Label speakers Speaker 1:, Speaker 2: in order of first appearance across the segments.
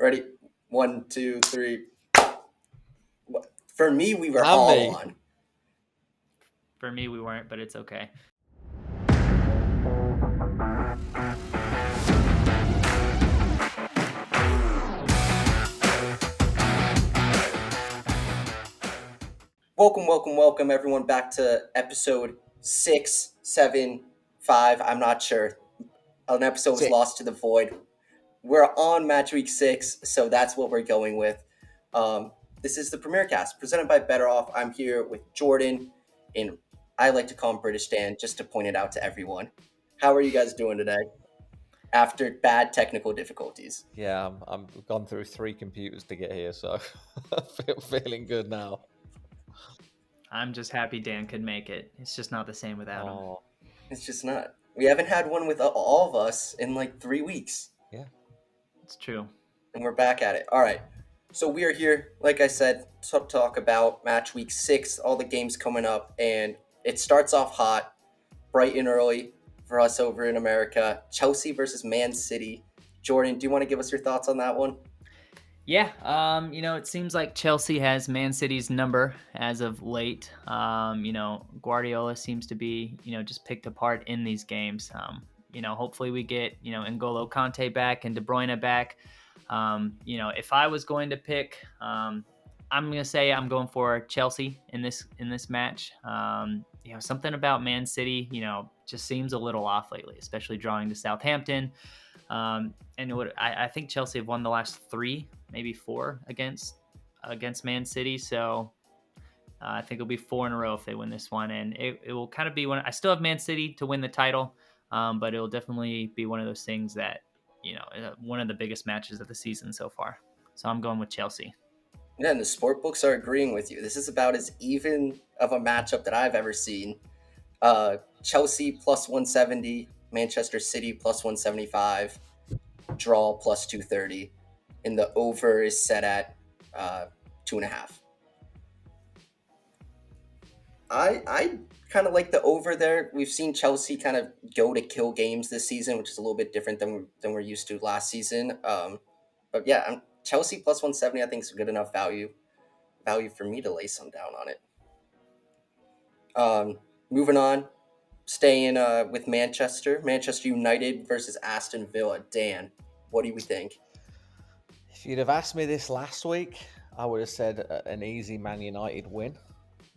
Speaker 1: Ready? 1, 2, 3. For me, we were
Speaker 2: How
Speaker 1: all
Speaker 2: many?
Speaker 1: on.
Speaker 3: For me, we weren't, but it's okay.
Speaker 1: Welcome, everyone, back to episode 6, 7, 5. I'm not sure. An episode was
Speaker 2: 6.
Speaker 1: lost to the void. We're on match week 6, so that's what we're going with. This is the Premiercast, presented by BettorOff. I'm here with Jordan, and I like to call him British Dan, just to point it out to everyone. How are you guys doing today? After bad technical difficulties.
Speaker 2: Yeah, I've gone through 3 computers to get here, so feeling good now.
Speaker 3: I'm just happy Dan could make it. It's just not the same without him.
Speaker 1: It's just not. We haven't had one with all of us in like 3 weeks.
Speaker 2: Yeah.
Speaker 3: It's true.
Speaker 1: And we're back at it. All right. So we are here, like I said, to talk about match week 6, all the games coming up. And it starts off hot, bright and early for us over in America. Chelsea versus Man City. Jordan, do you want to give us your thoughts on that one?
Speaker 3: Yeah, it seems like Chelsea has Man City's number as of late. Guardiola seems to be, just picked apart in these games. Hopefully we get, N'Golo Kante back and De Bruyne back. If I was going to pick, I'm going to say I'm going for Chelsea in this match. Something about Man City, just seems a little off lately, especially drawing to Southampton. I think Chelsea have won the last 3, maybe 4 against Man City. So I think it'll be 4 in a row if they win this one. And it will kind of be I still have Man City to win the title, but it'll definitely be one of those things that, one of the biggest matches of the season so far. So I'm going with Chelsea.
Speaker 1: Yeah, and the sport books are agreeing with you. This is about as even of a matchup that I've ever seen. Chelsea plus 170, Manchester City plus 175, draw plus 230, and the over is set at 2.5. I kind of like the over there. We've seen Chelsea kind of go to kill games this season, which is a little bit different than we're used to last season. But yeah, Chelsea plus 170, I think, is a good enough value for me to lay some down on it. Moving on, staying with Manchester United versus Aston Villa. Dan, what do we think?
Speaker 2: If you'd have asked me this last week, I would have said an easy Man United win.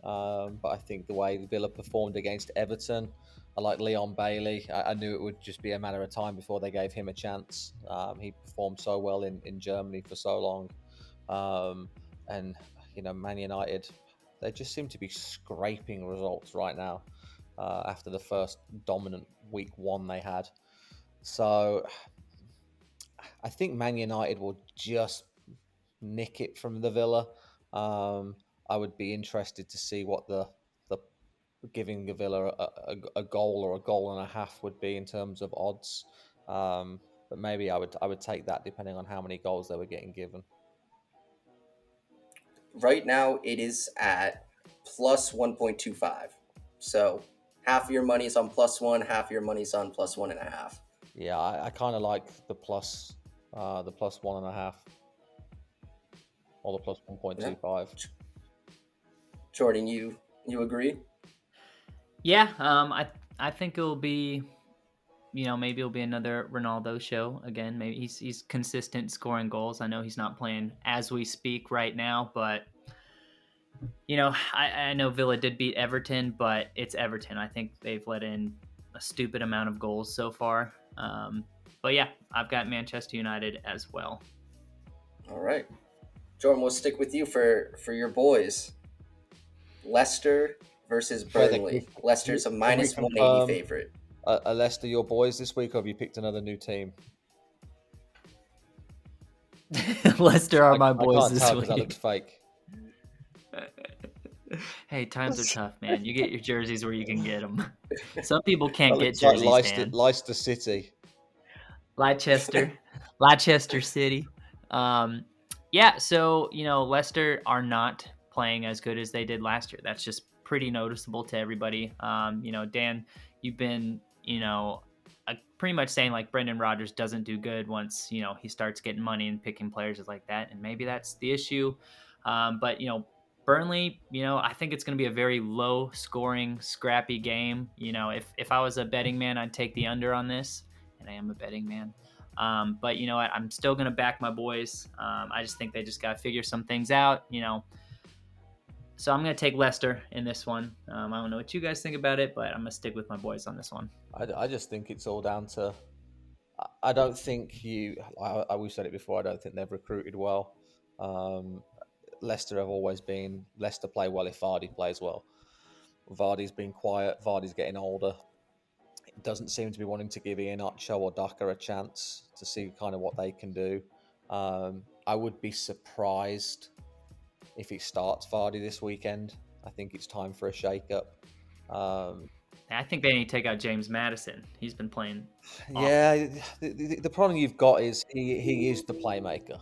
Speaker 2: But I think the way Villa performed against Everton, I like Leon Bailey. I knew it would just be a matter of time before they gave him a chance. He performed so well in Germany for so long. And Man United, they just seem to be scraping results right now after the first dominant week 1 they had. So I think Man United will just nick it from the Villa. I would be interested to see what the giving the Villa a goal or a goal and a half would be in terms of odds. But maybe I would take that depending on how many goals they were getting given.
Speaker 1: Right now, it is at plus 1.25. So half of your money is on plus 1, half of your money is on plus 1.5.
Speaker 2: Yeah, I kind of like the plus 1.5 or the plus 1.25.
Speaker 1: Yeah. Jordan, you agree?
Speaker 3: Yeah, I think it'll be, maybe it'll be another Ronaldo show again. Maybe he's consistent scoring goals. I know he's not playing as we speak right now, but I know Villa did beat Everton, but it's Everton. I think they've let in a stupid amount of goals so far. But yeah, I've got Manchester United as well.
Speaker 1: All right, Jordan, we'll stick with you for your boys. Leicester versus Burnley. Leicester's a minus 180 favorite.
Speaker 2: Are Leicester your boys this week, or have you picked another new team?
Speaker 3: Leicester are my boys this week.
Speaker 2: That looks fake.
Speaker 3: Hey, times are tough, man. You get your jerseys where you can get them. Some people can't get jerseys.
Speaker 2: Like Leicester City.
Speaker 3: Leicester City. Yeah, so, Leicester are not playing as good as they did last year. That's just pretty noticeable to everybody. Dan, you've been, pretty much saying like Brendan Rodgers doesn't do good once he starts getting money and picking players like that, and maybe that's the issue. But Burnley, I think it's going to be a very low scoring, scrappy game. If I was a betting man, I'd take the under on this, and I am a betting man. But you know what? I'm still going to back my boys. I just think they just got to figure some things out. So I'm going to take Leicester in this one. I don't know what you guys think about it, but I'm going to stick with my boys on this one.
Speaker 2: I just think it's all down to. I don't think we've said it before. I don't think they've recruited well. Leicester have always been. Leicester play well if Vardy plays well. Vardy's been quiet. Vardy's getting older. It doesn't seem to be wanting to give Iheanacho or Daka a chance to see kind of what they can do. I would be surprised if he starts Vardy this weekend. I think it's time for a shake-up.
Speaker 3: I think they need to take out James Maddison. He's been playing awful.
Speaker 2: Yeah, the problem you've got is he is the playmaker.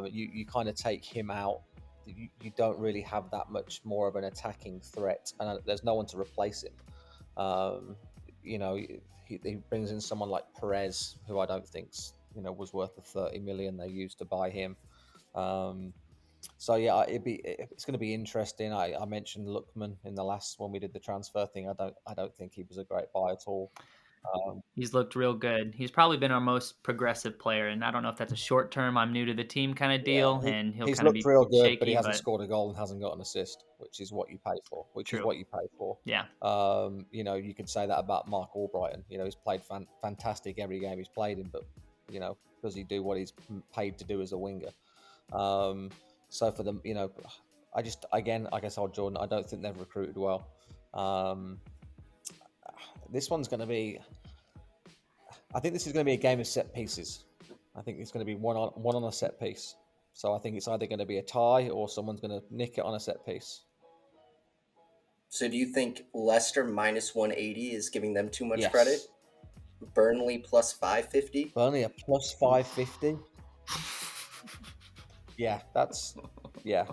Speaker 2: You kind of take him out. You don't really have that much more of an attacking threat, and there's no one to replace him. He brings in someone like Perez, who I don't think was worth the 30 million they used to buy him. So yeah, it's going to be interesting. I mentioned Lookman in the last when we did the transfer thing. I don't think he was a great buy at all.
Speaker 3: He's looked real good. He's probably been our most progressive player, and I don't know if that's a short term, I'm new to the team kind of deal, and he's kind of be
Speaker 2: real good,
Speaker 3: shaky,
Speaker 2: but he hasn't scored a goal and hasn't got an assist, which is what you pay for.
Speaker 3: Yeah.
Speaker 2: You could say that about Mark Albrighton. He's played fantastic every game he's played in, but does he do what he's paid to do as a winger? So for them, I guess Jordan, I don't think they've recruited well. This one's going to be. I think this is going to be a game of set pieces. I think it's going to be one on a set piece. So I think it's either going to be a tie or someone's going to nick it on a set piece.
Speaker 1: So do you think Leicester minus 180 is giving them too much
Speaker 2: Yes.
Speaker 1: credit? Burnley plus 550?
Speaker 2: Burnley are plus 550? Yeah. That's yeah.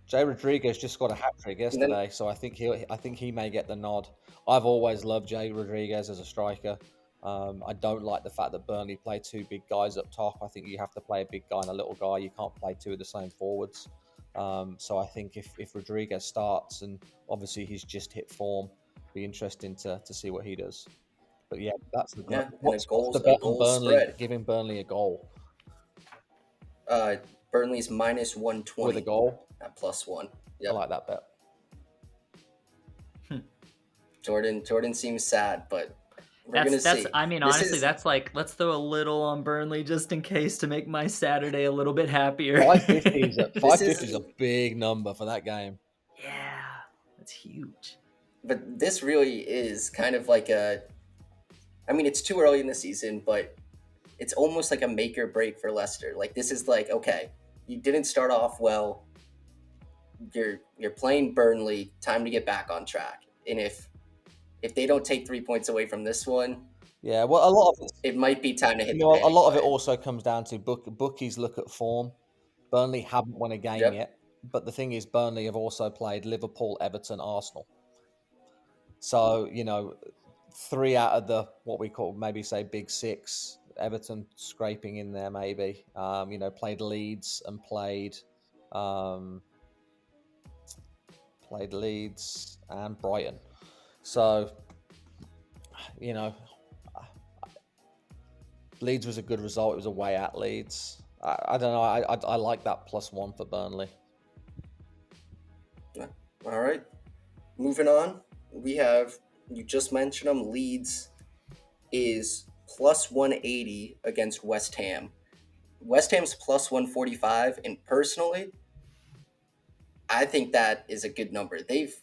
Speaker 2: Jay Rodriguez just got a hat trick yesterday, so I think he may get the nod. I've always loved Jay Rodriguez as a striker. I don't like the fact that Burnley play two big guys up top. I think you have to play a big guy and a little guy. You can't play two of the same forwards. So I think if Rodriguez starts, and obviously he's just hit form, be interesting to see what he does. But yeah, that's the what's the bet on Burnley? Spread. Giving Burnley a goal.
Speaker 1: Burnley's minus 120
Speaker 2: with a goal
Speaker 1: at plus 1. Yep.
Speaker 2: I like that bet.
Speaker 1: Jordan seems sad, but we're gonna see.
Speaker 3: I mean, honestly, that's like, let's throw a little on Burnley just in case to make my Saturday a little bit happier.
Speaker 2: 550 is a big number for that game.
Speaker 3: Yeah, that's huge.
Speaker 1: But this really is kind of like it's too early in the season, but it's almost like a make or break for Leicester. Like, this is like, okay, you didn't start off well. You're playing Burnley. Time to get back on track. And if they don't take 3 points away from this one,
Speaker 2: yeah, well, a lot of
Speaker 1: it might be time to hit.
Speaker 2: A lot of it also comes down to bookies look at form. Burnley haven't won a game yet, but the thing is, Burnley have also played Liverpool, Everton, Arsenal. So 3 out of the what we call maybe say big 6. Everton scraping in there maybe. Played Leeds and played Leeds and Brighton. So, Leeds was a good result. It was away at Leeds. I don't know. I like that plus 1 for Burnley.
Speaker 1: All right. Moving on. We have, you just mentioned them, Leeds is plus 180 against West Ham. West Ham's plus 145, and personally, I think that is a good number. They've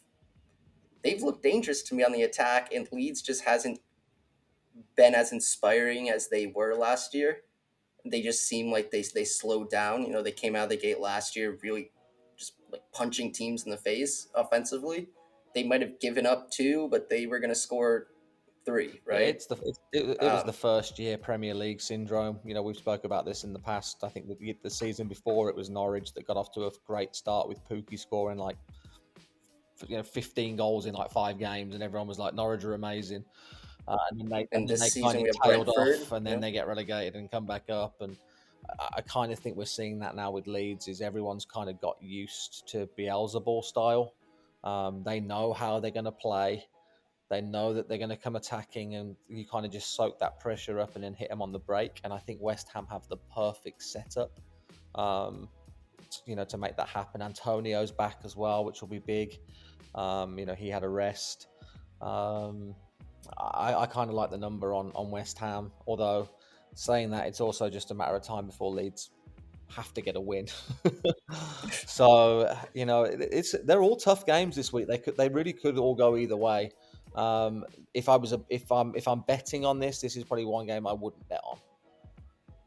Speaker 1: looked dangerous to me on the attack, and Leeds just hasn't been as inspiring as they were last year. They just seem like they slowed down. They came out of the gate last year really just like punching teams in the face offensively. They might have given up 2, but they were going to score 3, right?
Speaker 2: It was the first year Premier League syndrome. We've spoke about this in the past. I think the season before it was Norwich that got off to a great start with Pukki scoring like 15 goals in like 5 games, and everyone was like, Norwich are amazing. And
Speaker 1: And
Speaker 2: then
Speaker 1: this
Speaker 2: they kind
Speaker 1: season
Speaker 2: of
Speaker 1: we have
Speaker 2: tailed
Speaker 1: Brentford.
Speaker 2: off, and then they get relegated and come back up. And I kind of think we're seeing that now with Leeds. Is everyone's kind of got used to Beelzebub style. They know how they're going to play. They know that they're going to come attacking, and you kind of just soak that pressure up and then hit them on the break. And I think West Ham have the perfect setup, to make that happen. Antonio's back as well, which will be big. He had a rest. I kind of like the number on West Ham, although saying that, it's also just a matter of time before Leeds have to get a win. So they're all tough games this week. They really could all go either way. If I'm betting on this is probably one game I wouldn't bet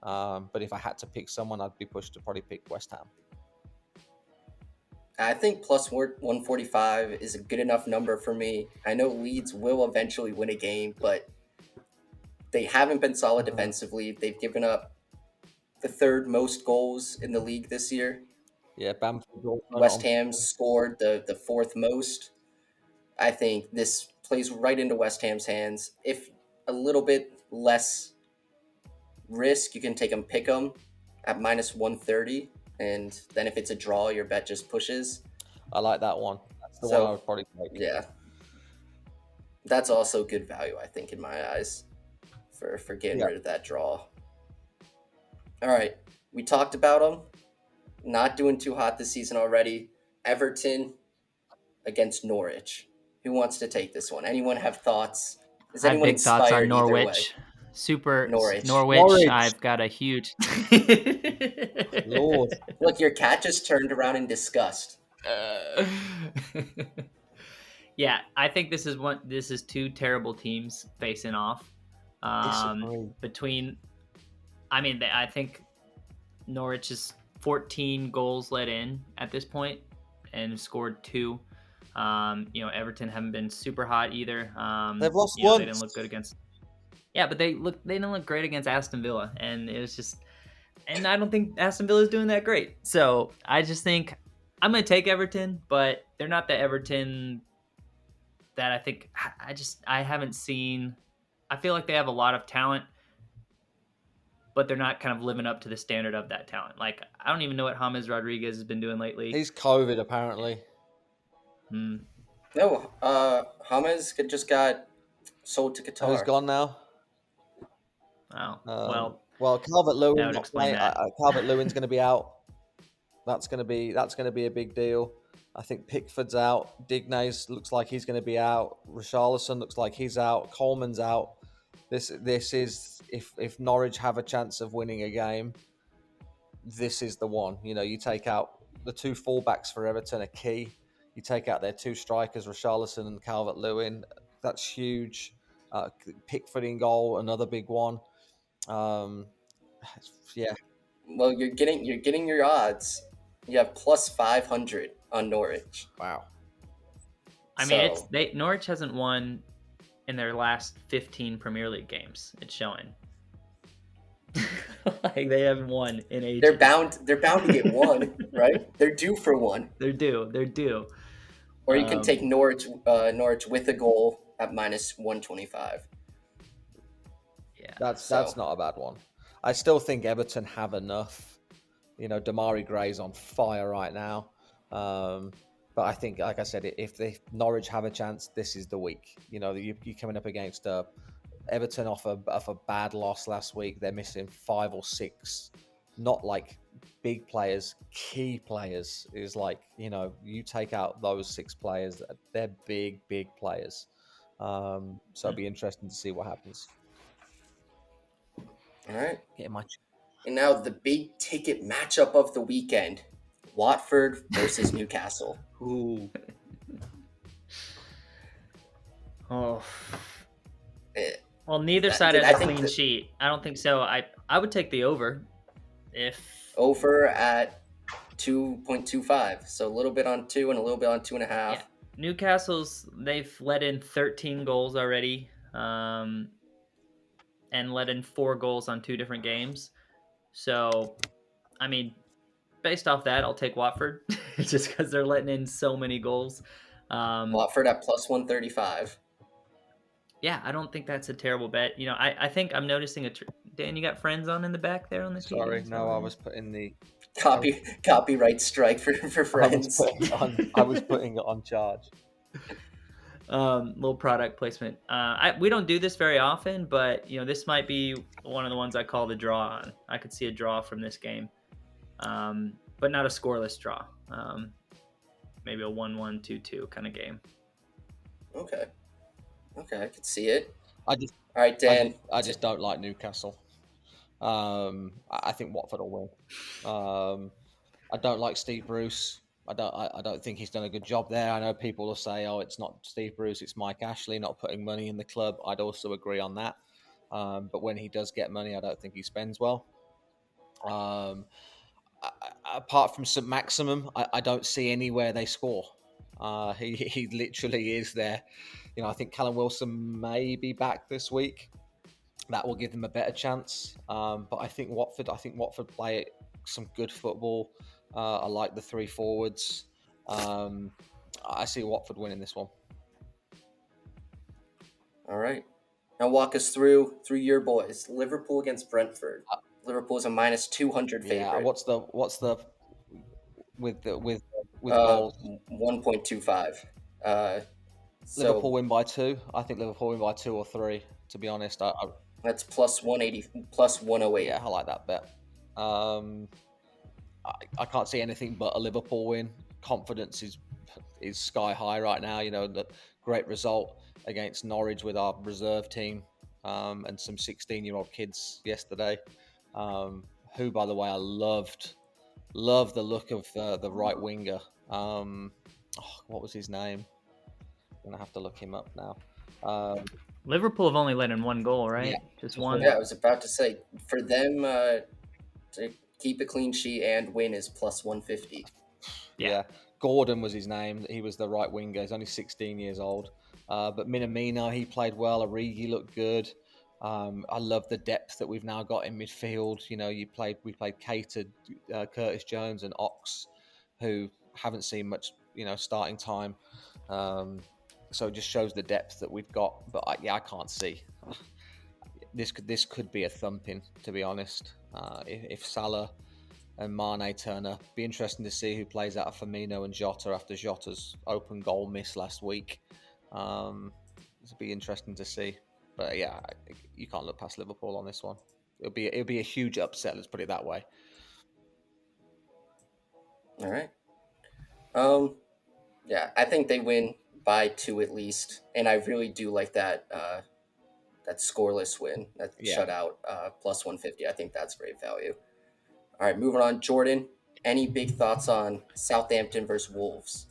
Speaker 2: on. But if I had to pick someone, I'd be pushed to probably pick West Ham.
Speaker 1: I think plus 145 is a good enough number for me. I know Leeds will eventually win a game, but they haven't been solid defensively. They've given up the third most goals in the league this year.
Speaker 2: Yeah, Bamford.
Speaker 1: West Ham scored the fourth most. I think this plays right into West Ham's hands. If a little bit less risk, you can take them, pick them at minus 130. And then if it's a draw, your bet just pushes.
Speaker 2: I like that one. That's the one I would probably take.
Speaker 1: Yeah. That's also good value, I think, in my eyes, for getting rid of that draw. All right. We talked about them. Not doing too hot this season already. Everton against Norwich. Who wants to take this one? Anyone have thoughts? Is
Speaker 3: I have
Speaker 1: anyone
Speaker 3: big thoughts on
Speaker 1: inspired either way?
Speaker 3: Norwich. Super
Speaker 1: Norwich.
Speaker 3: I've got a huge.
Speaker 2: Lord.
Speaker 1: Look, your cat just turned around in disgust.
Speaker 3: Yeah, I think this is two terrible teams facing off. I think Norwich is 14 goals let in at this point and scored 2. Everton haven't been super hot either.
Speaker 2: They've lost once.
Speaker 3: They didn't look good against. Yeah, but they didn't look great against Aston Villa, and it was just. And I don't think Aston Villa is doing that great. So I just think I'm going to take Everton, but they're not the Everton that I think I haven't seen. I feel like they have a lot of talent, but they're not kind of living up to the standard of that talent. Like, I don't even know what James Rodriguez has been doing lately.
Speaker 2: He's COVID, apparently.
Speaker 1: No, James just got sold to Qatar.
Speaker 2: Who's gone now?
Speaker 3: Oh,
Speaker 2: well, Calvert-Lewin
Speaker 3: not playing.
Speaker 2: Calvert-Lewin's going to be out. That's going to be a big deal. I think Pickford's out. Dignes looks like he's going to be out. Richarlison looks like he's out. Coleman's out. This is if Norwich have a chance of winning a game, this is the one. You take out the 2 fullbacks for Everton are key. You take out their 2 strikers, Richarlison and Calvert-Lewin. That's huge. Pickford in goal, another big one. Yeah.
Speaker 1: Well, you're getting your odds. You have plus 500 on Norwich.
Speaker 2: Wow.
Speaker 3: I mean, Norwich hasn't won in their last 15 Premier League games. It's showing. Like, they haven't won in ages.
Speaker 1: They're bound to get one, right? They're due for one.
Speaker 3: They're due.
Speaker 1: Or you can take Norwich with a goal at minus 125.
Speaker 2: Yeah, that's not a bad one. I still think Everton have enough. Damari Gray's on fire right now. But I think, like I said, if Norwich have a chance, this is the week. You're coming up against Everton off a bad loss last week. They're missing 5 or 6, not like big players, key players. Is like, you take out those 6 players, they're big players. So it'll be interesting to see what happens.
Speaker 1: All right.
Speaker 2: Get my.
Speaker 1: And now the big ticket matchup of the weekend: Watford versus Newcastle.
Speaker 3: Ooh. Oh. Well, neither side has a clean sheet. I don't think so. I would take the over.
Speaker 1: Over at 2.25, so a little bit on 2 and a little bit on 2.5. Yeah.
Speaker 3: They've let in 13 goals already, and let in 4 goals on 2 different games. So, I mean, based off that, I'll take Watford just because they're letting in so many goals.
Speaker 1: Watford at plus 135.
Speaker 3: Yeah, I don't think that's a terrible bet. You know, I think I'm noticing Dan, you got friends on in the back there on the TV?
Speaker 2: Sorry, no, I was putting the
Speaker 1: Copyright strike for friends.
Speaker 2: I was putting it on charge.
Speaker 3: Little product placement. We don't do this very often, but you know, this might be one of the ones I call the draw on. I could see a draw from this game, but not a scoreless draw. Maybe a 1-1, 2-2 kind of game.
Speaker 1: Okay, I could see it.
Speaker 2: All
Speaker 1: right, Dan.
Speaker 2: I just don't like Newcastle. I think Watford will win. I don't like Steve Bruce. I don't think he's done a good job there. I know people will say, "Oh, it's not Steve Bruce, it's Mike Ashley not putting money in the club." I'd also agree on that. But when he does get money, I don't think he spends well. Apart from St. Maximum, I don't see anywhere they score. He literally is there. You know, I think Callum Wilson may be back this week. That will give them a better chance. But I think Watford play some good football. I like the three forwards. I see Watford winning this one.
Speaker 1: All right. Now walk us through your boys. Liverpool against Brentford. Liverpool's a minus 200 favorite.
Speaker 2: Yeah. What's the with goals?
Speaker 1: 1.25.
Speaker 2: Liverpool win by 2. I think Liverpool win by 2 or 3. To be honest,
Speaker 1: that's plus 180, plus 108.
Speaker 2: Yeah, I like that bet. I can't see anything but a Liverpool win. Confidence is sky high right now. You know, the great result against Norwich with our reserve team and some 16-year-old kids yesterday. Who, by the way, I loved the look of the right winger. What was his name? I'm gonna have to look him up now.
Speaker 3: Liverpool have only let in one goal, right?
Speaker 2: Yeah,
Speaker 3: just one.
Speaker 1: Yeah, I was about to say, for them to keep a clean sheet and win is plus 150.
Speaker 2: Yeah. Gordon was his name. He was the right winger. He's only 16 years old. But Minamino, he played well. Origi looked good. I love the depth that we've now got in midfield. You know, we played catered Curtis Jones and Ox, who haven't seen much, starting time. So it just shows the depth that we've got. But I can't see. This could be a thumping, to be honest. If Salah and Mane turn up, be interesting to see who plays out of Firmino and Jota after Jota's open goal miss last week. It'll be interesting to see. But yeah, you can't look past Liverpool on this one. It'll be a huge upset. Let's put it that way.
Speaker 1: All right. Yeah, I think they win by 2 at least, and I really do like that scoreless win, that shutout, plus 150. I think that's great value. All right, moving on. Jordan, any big thoughts on Southampton versus Wolves?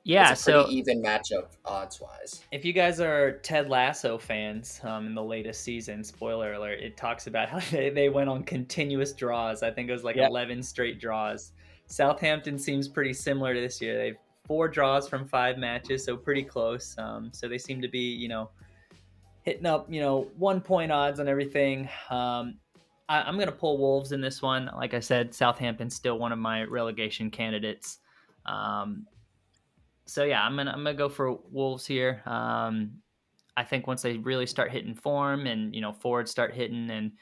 Speaker 3: Yeah,
Speaker 1: it's a pretty even matchup odds-wise.
Speaker 3: If you guys are Ted Lasso fans, in the latest season, spoiler alert, it talks about how they went on continuous draws. I think it was 11 straight draws. Southampton seems pretty similar to this year. They've 4 draws from 5 matches, so pretty close. So they seem to be, hitting up, 1 point odds on everything. I'm going to pull Wolves in this one. Like I said, Southampton's still one of my relegation candidates. So yeah, I'm gonna go for Wolves here. I think once they really start hitting form and forwards start hitting and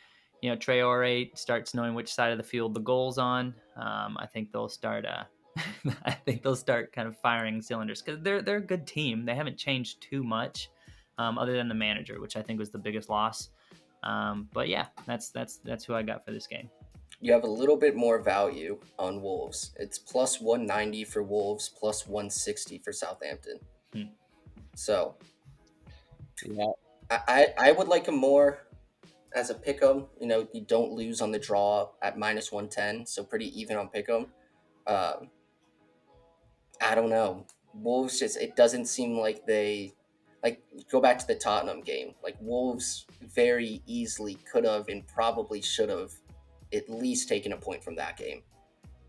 Speaker 3: Traore starts knowing which side of the field the goal's on, I think they'll start. I think they'll start kind of firing cylinders because they're a good team. They haven't changed too much, other than the manager, which I think was the biggest loss. But yeah, that's who I got for this game.
Speaker 1: You have a little bit more value on Wolves. It's plus 190 for Wolves, plus 160 for Southampton. So, yeah, I would like them more as a pick'em. You don't lose on the draw at minus 110, so pretty even on pick'em. I don't know. Wolves it doesn't seem like they go back to the Tottenham game. Wolves very easily could have and probably should have at least taken a point from that game,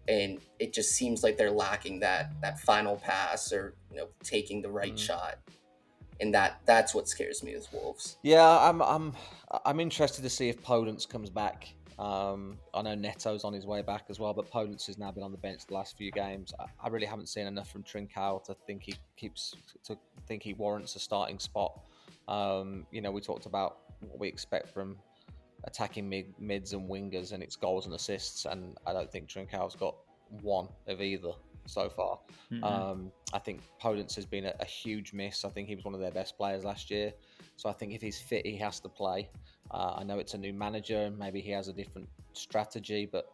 Speaker 1: and it just seems like they're lacking that final pass or taking the right shot, and that's what scares me with Wolves.
Speaker 2: Yeah, I'm interested to see if Podence comes back. I know Neto's on his way back as well, but Podence has now been on the bench the last few games. I really haven't seen enough from Trincao to think he warrants a starting spot. We talked about what we expect from attacking mids and wingers, and it's goals and assists, and I don't think Trincao's got one of either so far. I think Podence has been a huge miss. I think he was one of their best players last year, so I think if he's fit, he has to play. I know it's a new manager and maybe he has a different strategy, but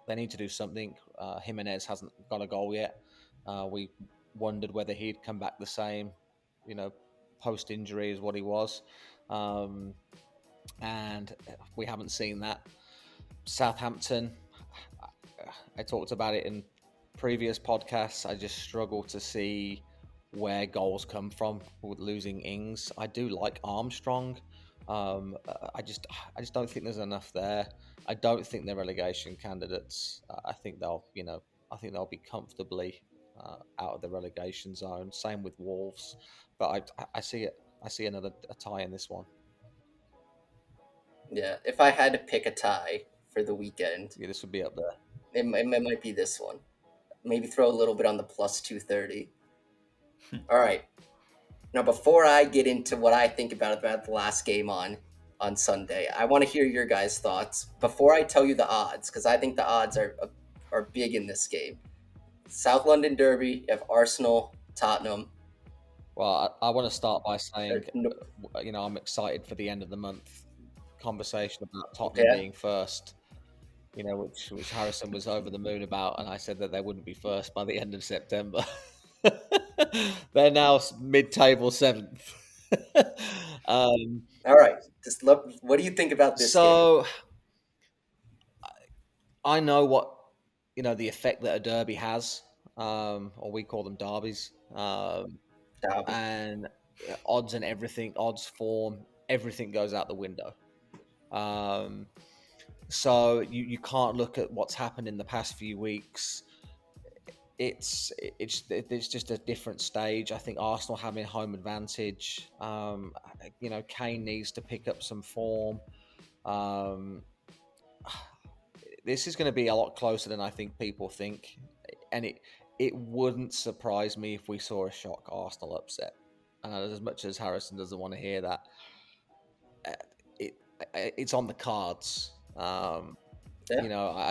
Speaker 2: they need to do something. Jimenez hasn't got a goal yet. We wondered whether he'd come back the same, post-injury as what he was. And we haven't seen that. Southampton, I talked about it in previous podcasts. I just struggle to see where goals come from with losing Ings. I do like Armstrong. I just don't think there's enough there. I don't think they're relegation candidates. I think they'll be comfortably out of the relegation zone. Same with Wolves, but I see a tie in this one.
Speaker 1: Yeah, if I had to pick a tie for the weekend,
Speaker 2: this would be up there.
Speaker 1: It might be this one. Maybe throw a little bit on the plus 230. All right. Now, before I get into what I think about the last game on Sunday, I want to hear your guys' thoughts before I tell you the odds, because I think the odds are big in this game. South London Derby, you have Arsenal, Tottenham.
Speaker 2: Well, I want to start by saying, I'm excited for the end of the month conversation about Tottenham being first. Which Harrison was over the moon about, and I said that they wouldn't be first by the end of September. They're now mid-table 7th.
Speaker 1: All right, what do you think about this game?
Speaker 2: I know what the effect that a derby has, or we call them derbies, and odds and everything, odds, form, everything goes out the window. So you can't look at what's happened in the past few weeks. It's just a different stage. I think Arsenal having home advantage. Kane needs to pick up some form. This is going to be a lot closer than I think people think, and it wouldn't surprise me if we saw a shock Arsenal upset. And as much as Harrison doesn't want to hear that, it's on the cards. I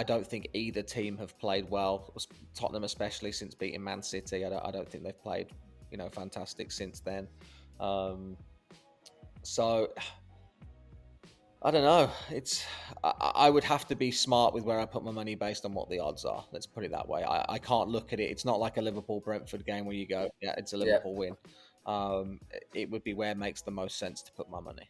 Speaker 2: don't think either team have played well. Tottenham, especially since beating Man City, I don't think they've played, fantastic since then. So I don't know. I would have to be smart with where I put my money based on what the odds are. Let's put it that way. I can't look at it. It's not like a Liverpool-Brentford game where you go, yeah, it's a Liverpool win. It would be where it makes the most sense to put my money.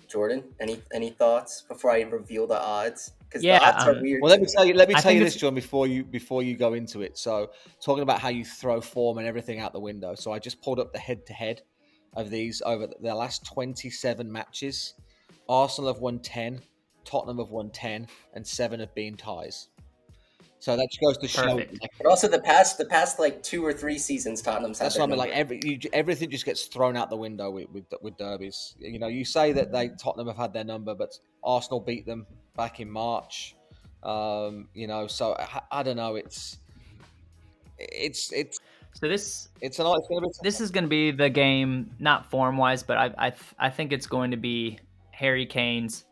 Speaker 1: Jordan, any thoughts before I reveal the odds? Because the odds are weird.
Speaker 2: Well, let me tell you this, John, before you go into it. So, talking about how you throw form and everything out the window. So, I just pulled up the head-to-head of these over their last 27 matches. Arsenal have won 10, Tottenham have won 10, and 7 have been ties. So that just goes to show.
Speaker 1: But also the past like 2 or 3 seasons, Tottenham's had.
Speaker 2: That's what I mean. Like everything just gets thrown out the window with derbies. You say that Tottenham have had their number, but Arsenal beat them back in March. So I don't know. This
Speaker 3: is going to be the game, not form wise, but I think it's going to be Harry Kane's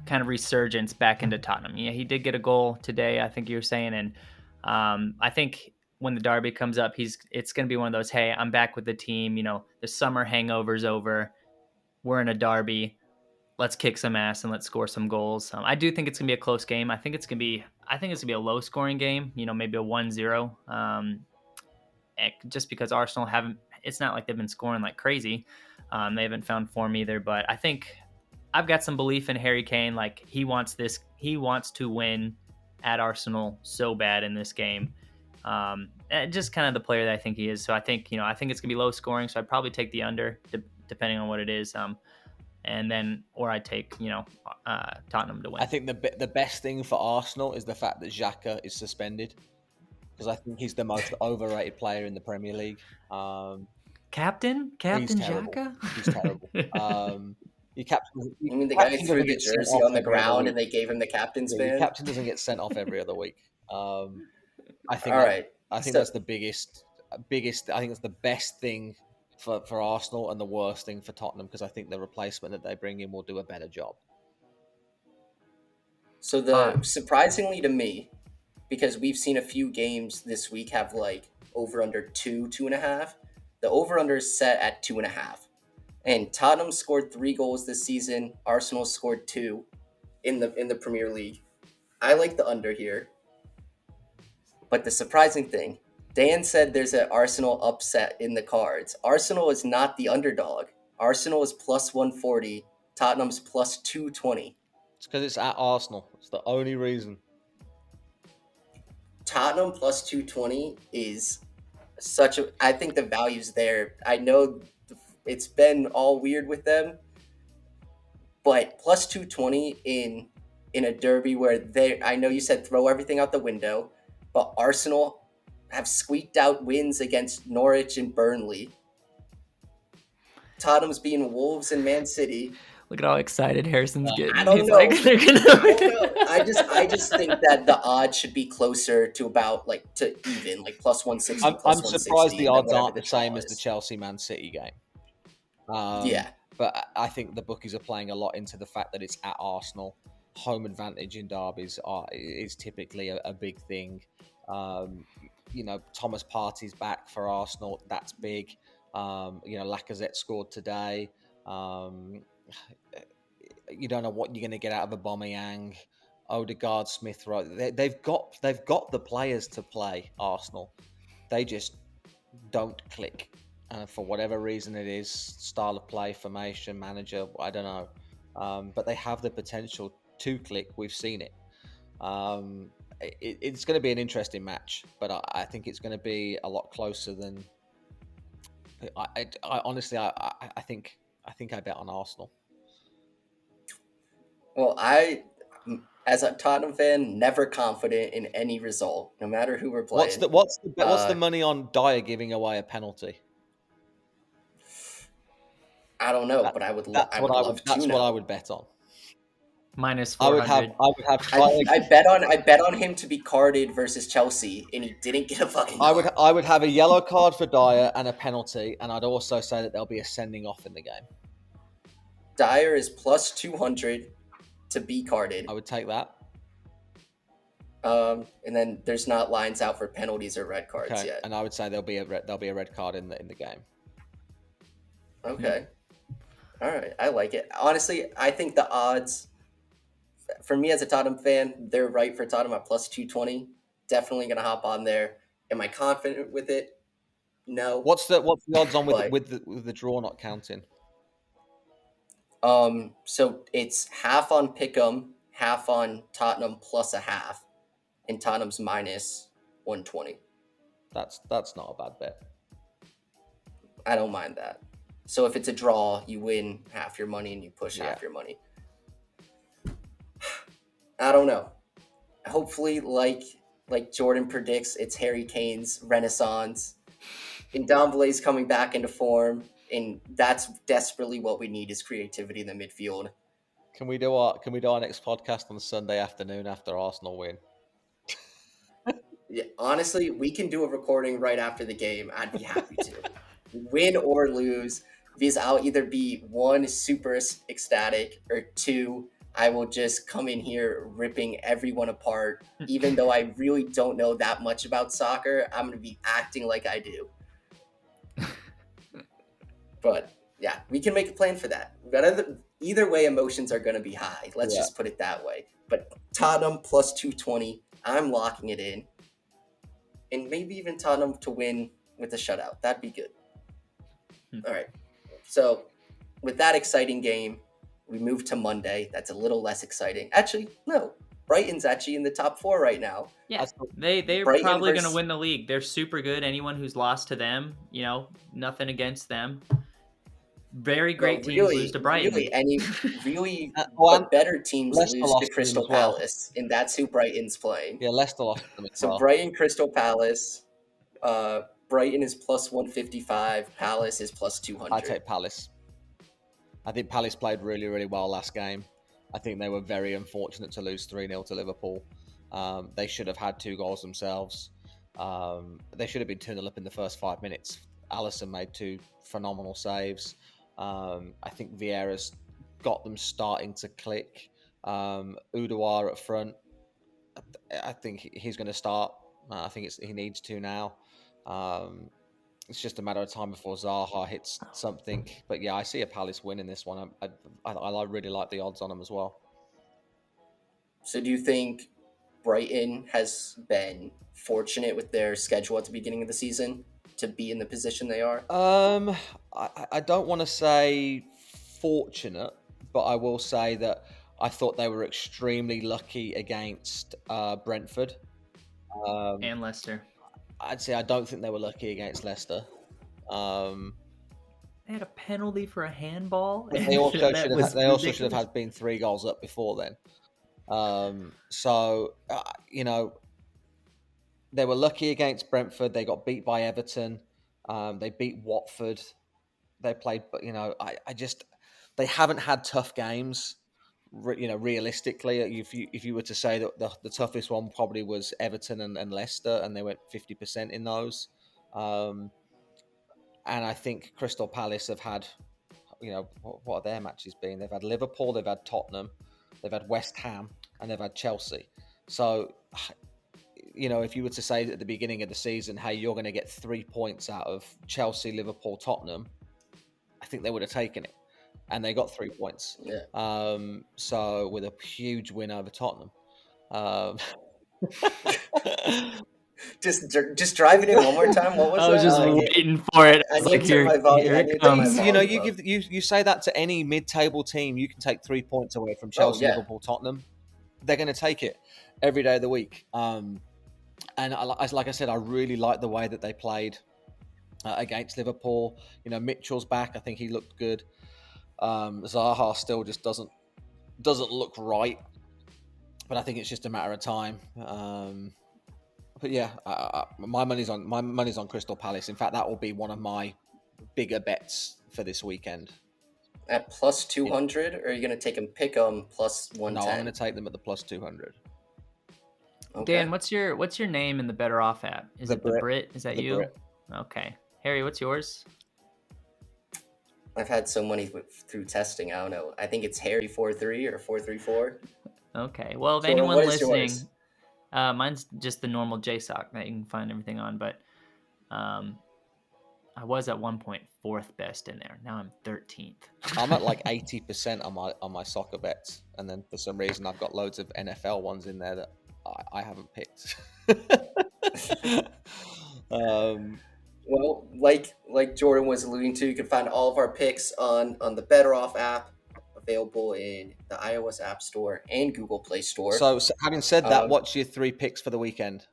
Speaker 3: kind of resurgence back into Tottenham. Yeah, he did get a goal today, I think you were saying, and I think when the derby comes up, it's going to be one of those, hey, I'm back with the team. The summer hangover's over. We're in a derby. Let's kick some ass and let's score some goals. I do think it's going to be a close game. I think it's going to be a low scoring game. Maybe a 1-0. Just because Arsenal it's not like they've been scoring like crazy. They haven't found form either, but I think I've got some belief in Harry Kane. Like he wants to win at Arsenal so bad in this game. Just kind of the player that I think he is. So I think it's gonna be low scoring. So I'd probably take the under, depending on what it is. Or I take Tottenham to win.
Speaker 2: I think the best thing for Arsenal is the fact that Xhaka is suspended, because I think he's the most overrated player in the Premier League.
Speaker 3: Captain Xhaka.
Speaker 2: He's terrible.
Speaker 1: You mean the guy who
Speaker 2: captain
Speaker 1: threw
Speaker 2: doesn't
Speaker 1: the
Speaker 2: get sent
Speaker 1: jersey
Speaker 2: off
Speaker 1: on the
Speaker 2: every other
Speaker 1: ground and
Speaker 2: week.
Speaker 1: they gave him the captain's
Speaker 2: Yeah, your
Speaker 1: band?
Speaker 2: captain doesn't get sent off every other week. I think
Speaker 1: All right.
Speaker 2: that's the biggest. I think it's the best thing for Arsenal and the worst thing for Tottenham, because I think the replacement that they bring in will do a better job.
Speaker 1: So the surprisingly to me, because we've seen a few games this week have like over under 2.5. The over under is set at 2.5. And Tottenham scored 3 goals this season. Arsenal scored 2 in the Premier League. I like the under here. But the surprising thing, Dan said there's an Arsenal upset in the cards. Arsenal is not the underdog. Arsenal is plus 140. Tottenham's plus 220.
Speaker 2: It's because it's at Arsenal. It's the only reason.
Speaker 1: Tottenham plus 220 is such a. I think the value's there. I know it's been all weird with them, but plus 220 in a derby where I know you said throw everything out the window, but Arsenal have squeaked out wins against Norwich and Burnley. Tottenham's beating Wolves and Man City.
Speaker 3: Look at how excited Harrison's getting.
Speaker 1: I don't
Speaker 3: He's
Speaker 1: know.
Speaker 3: like, they're gonna
Speaker 1: I don't know. I just think that the odds should be closer to about to even, like plus 160.
Speaker 2: I'm surprised the odds aren't the same as the Chelsea Man City game.
Speaker 1: Yeah.
Speaker 2: But I think the bookies are playing a lot into the fact that it's at Arsenal. Home advantage in derbies is typically a big thing. Thomas Partey's back for Arsenal. That's big. Lacazette scored today. You don't know what you're going to get out of Aubameyang, Odegaard, Smith Rowe. They've got the players to play Arsenal. They just don't click. For whatever reason it is, style of play, formation, manager, I don't know. But they have the potential to click. We've seen it. It's going to be an interesting match, but I think it's going to be a lot closer than. I honestly think I bet on Arsenal.
Speaker 1: Well, as a Tottenham fan, never confident in any result, no matter who we're playing.
Speaker 2: What's the money on Dyer giving away a penalty?
Speaker 1: I don't know, but I would love to know.
Speaker 2: That's what I would bet on.
Speaker 3: Minus 400.
Speaker 1: I bet on him to be carded versus Chelsea, and he didn't get a fucking card.
Speaker 2: I would have a yellow card for Dyer and a penalty, and I'd also say that there'll be a sending off in the game.
Speaker 1: Dyer is plus 200 to be carded.
Speaker 2: I would take that.
Speaker 1: And then there's not lines out for penalties or red cards yet.
Speaker 2: And I would say there'll be a red card in the game.
Speaker 1: Okay. All right. I like it. Honestly, I think the odds, for me as a Tottenham fan, they're right for Tottenham at plus 220. Definitely going to hop on there. Am I confident with it? No.
Speaker 2: What's the odds on with the draw not counting?
Speaker 1: So it's half on Pick'em, half on Tottenham plus a half, and Tottenham's minus 120.
Speaker 2: That's not a bad bet.
Speaker 1: I don't mind that. So if it's a draw, you win half your money and you push half your money. I don't know. Hopefully, like Jordan predicts, it's Harry Kane's renaissance. And Ndombele's coming back into form. And that's desperately what we need is creativity in the midfield.
Speaker 2: Can we do our next podcast on Sunday afternoon after Arsenal win?
Speaker 1: Yeah, honestly, we can do a recording right after the game. I'd be happy to. Win or lose, because I'll either be 1, super ecstatic, or 2, I will just come in here ripping everyone apart. Even though I really don't know that much about soccer, I'm going to be acting like I do. But yeah, we can make a plan for that. But either way, emotions are going to be high. Let's just put it that way. But Tottenham plus 220, I'm locking it in. And maybe even Tottenham to win with a shutout. That'd be good. All right. So with that exciting game, we move to Monday. That's a little less exciting. Actually, no. Brighton's actually in the top 4 right now.
Speaker 3: Yeah, they're probably going to win the league. They're super good. Anyone who's lost to them, nothing against them. Very great teams lose to Brighton.
Speaker 1: But better teams lose to Crystal Palace, and that's who Brighton's playing.
Speaker 2: Yeah, Leicester lost them as well.
Speaker 1: So Brighton, Crystal Palace. Brighton is plus 155. Palace is plus 200.
Speaker 2: I take Palace. I think Palace played really, really well last game. I think they were very unfortunate to lose 3-0 to Liverpool. They should have had 2 goals themselves. They should have been 2-0 up in the first 5 minutes. Alisson made 2 phenomenal saves. I think Vieira's got them starting to click. Udawar up front, I think he's going to start. I think he needs to now. It's just a matter of time before Zaha hits something. But yeah, I see a Palace win in this one. I really like the odds on them as well.
Speaker 1: So do you think Brighton has been fortunate with their schedule at the beginning of the season to be in the position they are?
Speaker 2: I don't want to say fortunate, but I will say that I thought they were extremely lucky against Brentford.
Speaker 3: And Leicester.
Speaker 2: I'd say I don't think they were lucky against Leicester.
Speaker 3: They had a penalty for a handball.
Speaker 2: They also should have had been 3 goals up before then. They were lucky against Brentford. They got beat by Everton. They beat Watford. They played, but they haven't had tough games. Realistically, if you were to say that the toughest one probably was Everton and Leicester, and they went 50% in those. And I think Crystal Palace have had, what are their matches been? They've had Liverpool, they've had Tottenham, they've had West Ham, and they've had Chelsea. So, if you were to say at the beginning of the season, hey, you're going to get 3 points out of Chelsea, Liverpool, Tottenham, I think they would have taken it. And they got 3 points.
Speaker 1: Yeah.
Speaker 2: So with a huge win over Tottenham.
Speaker 1: Just drive it in one more time. What was that?
Speaker 3: I was just waiting for it.
Speaker 1: I need to turn my volume.
Speaker 2: You say that to any mid-table team, you can take 3 points away from Chelsea, Liverpool, Tottenham. They're going to take it every day of the week. And like I said, I really like the way that they played against Liverpool. Mitchell's back. I think he looked good. Zaha still just doesn't look right, but I think it's just a matter of time. But yeah, my money's on Crystal Palace. In fact, that will be one of my bigger bets for this weekend.
Speaker 1: At plus 200, or are you going to take them pick them plus 110?
Speaker 2: No, I'm going to take them at the plus 200.
Speaker 3: Okay. Dan, what's your name in the BettorOff app? Is it the Brit? Is that you? Brit. Okay. Harry, what's yours?
Speaker 1: I've had so many through testing. I don't know. I think it's Harry 43 or 434.
Speaker 3: Okay. Well, if anyone listening, mine's just the normal JSOC that you can find everything on. But I was at one point 4th best in there. Now I'm 13th.
Speaker 2: I'm at like 80% on my soccer bets, and then for some reason I've got loads of NFL ones in there that I haven't picked.
Speaker 1: Well, like Jordan was alluding to, you can find all of our picks on the BettorOff app, available in the iOS App Store and Google Play Store.
Speaker 2: So having said that, what's your 3 picks for the weekend?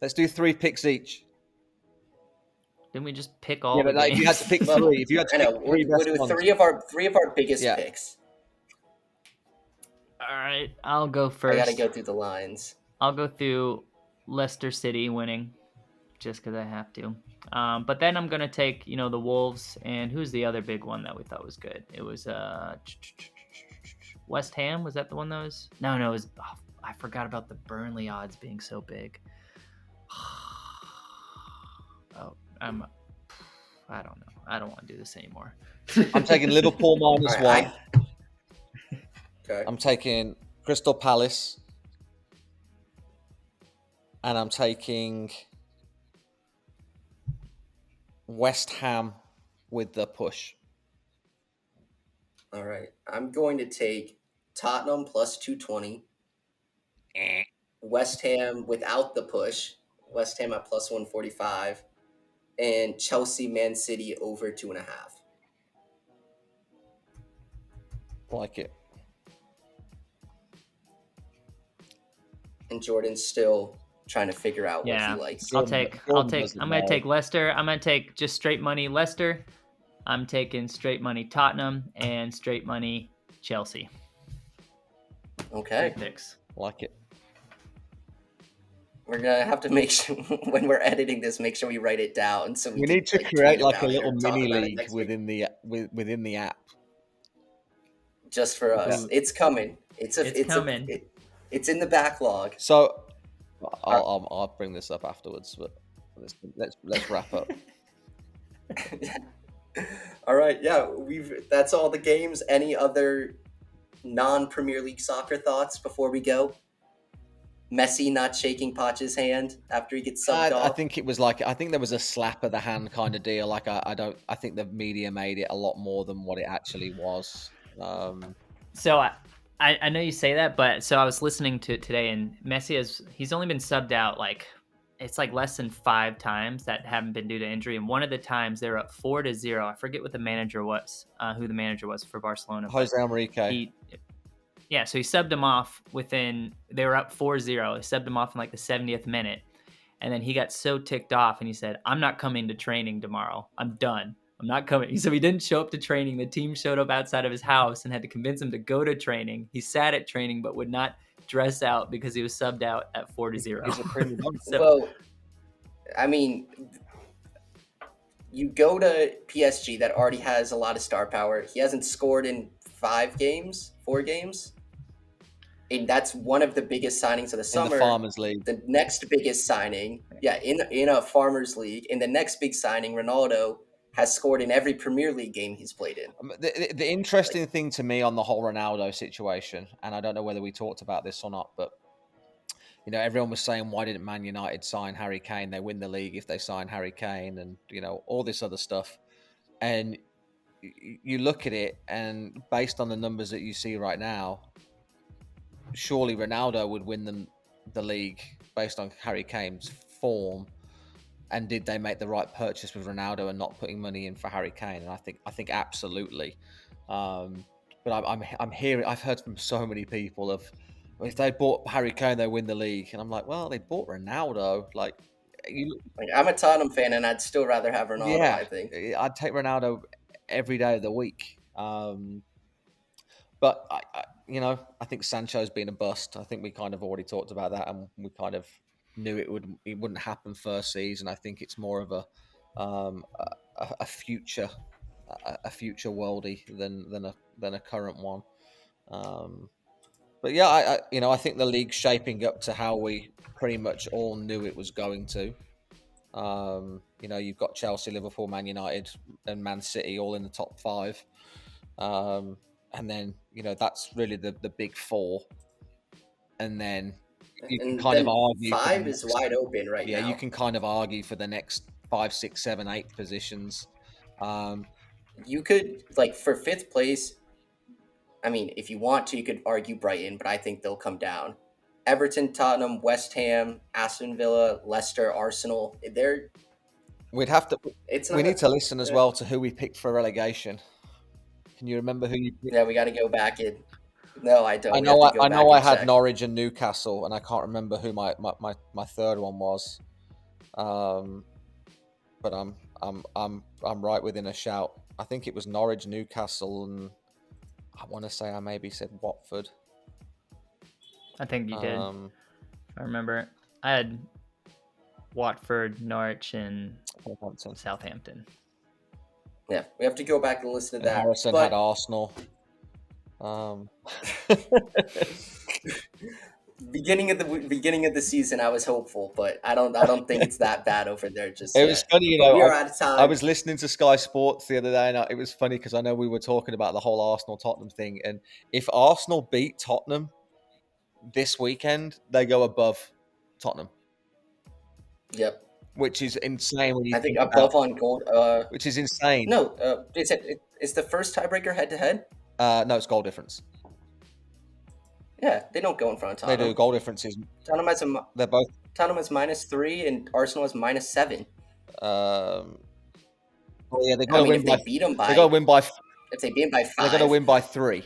Speaker 2: Let's do 3 picks each.
Speaker 3: Didn't we just pick all? Yeah,
Speaker 2: but if you had to pick 3, if you had to pick 3,
Speaker 1: we'll do three of our biggest picks.
Speaker 3: All right, I'll go first.
Speaker 1: I got to go through the lines.
Speaker 3: I'll go through Leicester City winning, just because I have to. But then I'm going to take, the Wolves, and who's the other big one that we thought was good? It was West Ham. Was that the one that was? No, it was, I forgot about the Burnley odds being so big. I don't know. I don't want to do this anymore.
Speaker 2: I'm taking Liverpool -1.
Speaker 1: Okay.
Speaker 2: I'm taking Crystal Palace. And I'm taking West Ham with the push.
Speaker 1: All right. I'm going to take Tottenham plus 220. West Ham without the push. West Ham at plus 145. And Chelsea Man City over 2.5.
Speaker 2: Like it.
Speaker 1: And Jordan's still trying to figure out what he likes.
Speaker 3: I'm going to take Leicester. I'm going to take just straight money Leicester. I'm taking straight money Tottenham and straight money Chelsea.
Speaker 1: Okay.
Speaker 3: Great picks.
Speaker 2: Like it.
Speaker 1: We're gonna have to make sure when we're editing this, make sure we write it down so we
Speaker 2: We
Speaker 1: can
Speaker 2: need to
Speaker 1: like
Speaker 2: create
Speaker 1: tweet
Speaker 2: like a
Speaker 1: about it
Speaker 2: little
Speaker 1: or talk
Speaker 2: mini
Speaker 1: about it
Speaker 2: league
Speaker 1: next week.
Speaker 2: within the app.
Speaker 1: Just for us, it's coming. It's
Speaker 3: coming.
Speaker 1: It's in the backlog.
Speaker 2: So I'll bring this up afterwards, but let's wrap up.
Speaker 1: All right, yeah, that's all the games. Any other non-Premier League soccer thoughts before we go? Messi not shaking Poch's hand after he gets subbed
Speaker 2: I
Speaker 1: off.
Speaker 2: think it was I think there was a slap of the hand kind of deal. Like I think the media made it a lot more than what it actually was.
Speaker 3: So I know you say that, but so I was listening to it today, and Messi he's only been subbed out it's like less than 5 times that haven't been due to injury, and one of the times they're up 4-0. I forget what the manager was, who the manager was for Barcelona.
Speaker 2: Jose Enrique.
Speaker 3: So he subbed him off they were up 4-0. He subbed him off in like the 70th minute. And then he got so ticked off and he said, "I'm not coming to training tomorrow. I'm done. I'm not coming." So he didn't show up to training. The team showed up outside of his house and had to convince him to go to training. He sat at training but would not dress out because he was subbed out at 4-0.
Speaker 2: He's a prima donna.
Speaker 1: Well, I mean, you go to PSG that already has a lot of star power. He hasn't scored in 4 games. And that's one of the biggest signings of the summer.
Speaker 2: In the Farmers League.
Speaker 1: The next biggest signing, in a Farmers League. And the next big signing, Ronaldo, has scored in every Premier League game he's played in.
Speaker 2: The interesting thing to me on the whole Ronaldo situation, and I don't know whether we talked about this or not, but everyone was saying, why didn't Man United sign Harry Kane? They win the league if they sign Harry Kane, and all this other stuff. And you look at it, and based on the numbers that you see right now, surely Ronaldo would win them the league based on Harry Kane's form. And did they make the right purchase with Ronaldo and not putting money in for Harry Kane? And I think absolutely. But I'm hearing, I've heard from so many people of, if they bought Harry Kane, they win the league. And I'm like, well, they bought Ronaldo.
Speaker 1: I'm a Tottenham fan, and I'd still rather have Ronaldo.
Speaker 2: Yeah,
Speaker 1: I think
Speaker 2: I'd take Ronaldo every day of the week. But I think Sancho's been a bust. I think we kind of already talked about that, and we kind of knew it wouldn't happen first season. I think it's more of a future worldie than a current one. But yeah, I think the league's shaping up to how we pretty much all knew it was going to. You've got Chelsea, Liverpool, Man United, and Man City all in the top 5. And then, that's really the big 4. And then you can kind of argue
Speaker 1: 5 is wide open right now.
Speaker 2: Yeah, you can kind of argue for the next 5, 6, 7, 8 positions.
Speaker 1: You could, for 5th place, I mean, if you want to, you could argue Brighton, but I think they'll come down. Everton, Tottenham, West Ham, Aston Villa, Leicester, Arsenal.
Speaker 2: We need to listen as well to who we picked for relegation. Can you remember who you picked?
Speaker 1: Yeah, we got to go back in. No, I don't.
Speaker 2: I know I had Norwich and Newcastle, and I can't remember who my third one was. But I'm right within a shout. I think it was Norwich, Newcastle, and I want to say I maybe said Watford.
Speaker 3: I think you did. I remember I had Watford, Norwich, and Southampton.
Speaker 1: Yeah, we have to go back and listen to that.
Speaker 2: Harrison had Arsenal.
Speaker 1: Beginning of the season, I was hopeful, but I don't think it's that bad over there. Just
Speaker 2: it was funny,
Speaker 1: we are out of time.
Speaker 2: I was listening to Sky Sports the other day, and it was funny because I know we were talking about the whole Arsenal Tottenham thing, and if Arsenal beat Tottenham this weekend, they go above Tottenham.
Speaker 1: Yep.
Speaker 2: Which is insane when you
Speaker 1: I think above on goal.
Speaker 2: Which is insane.
Speaker 1: No, it's the first tiebreaker head to head.
Speaker 2: No, it's goal difference.
Speaker 1: Yeah, they don't go in front of Tottenham.
Speaker 2: They do. Goal difference is.
Speaker 1: Tottenham has
Speaker 2: they're both.
Speaker 1: Tottenham has -3 and Arsenal has -7.
Speaker 2: Well, yeah, they got to win by.
Speaker 1: They beat them by.
Speaker 2: They got to win by.
Speaker 1: If they beat them by 5,
Speaker 2: they got to win by 3.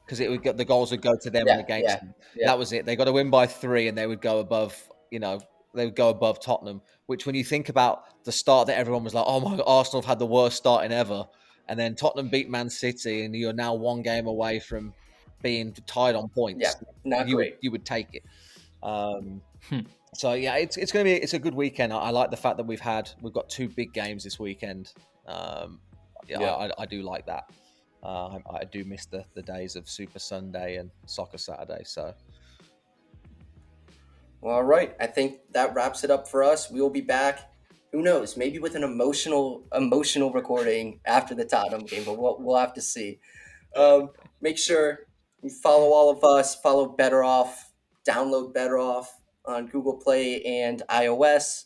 Speaker 2: Because the goals would go to them and against them. Yeah. That was it. They got to win by 3, and they would go above. They would go above Tottenham. Which, when you think about the start, that everyone was like, "Oh my God, Arsenal have had the worst starting ever," and then Tottenham beat Man City, and you're now 1 game away from being tied on
Speaker 1: Yeah,
Speaker 2: points,
Speaker 1: not great.
Speaker 2: you would take it. So yeah, it's going to be a good weekend. I like the fact that we've got 2 big games this weekend.
Speaker 1: Yeah.
Speaker 2: I do like that. I do miss the days of Super Sunday and Soccer Saturday. So
Speaker 1: Well, all right. I think that wraps it up for us. We will be back. Who knows? Maybe with an emotional recording after the Tottenham game, but we'll have to see. Make sure you follow all of us. Follow Better Off. Download Better Off on Google Play and iOS.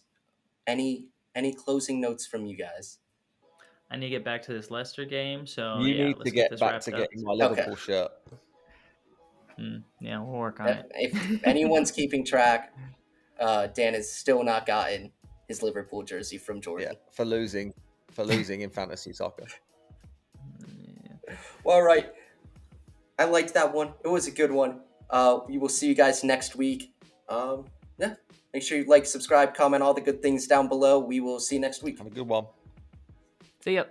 Speaker 1: Any closing notes from you guys?
Speaker 3: I need to get back to this Leicester game. So
Speaker 2: you
Speaker 3: yeah,
Speaker 2: need to
Speaker 3: let's get
Speaker 2: get
Speaker 3: this
Speaker 2: back to
Speaker 3: wrapped up.
Speaker 2: getting my
Speaker 1: Okay.
Speaker 2: Liverpool shirt.
Speaker 3: Yeah, we'll work on it.
Speaker 1: If anyone's keeping track, Dan has still not gotten his Liverpool jersey from Jordan.
Speaker 2: Yeah, for losing in fantasy soccer.
Speaker 1: Well, all right. I liked that one. It was a good one. We will see you guys next week. Yeah. Make sure you like, subscribe, comment, all the good things down below. We will see you next week.
Speaker 2: Have a good one.
Speaker 3: See ya.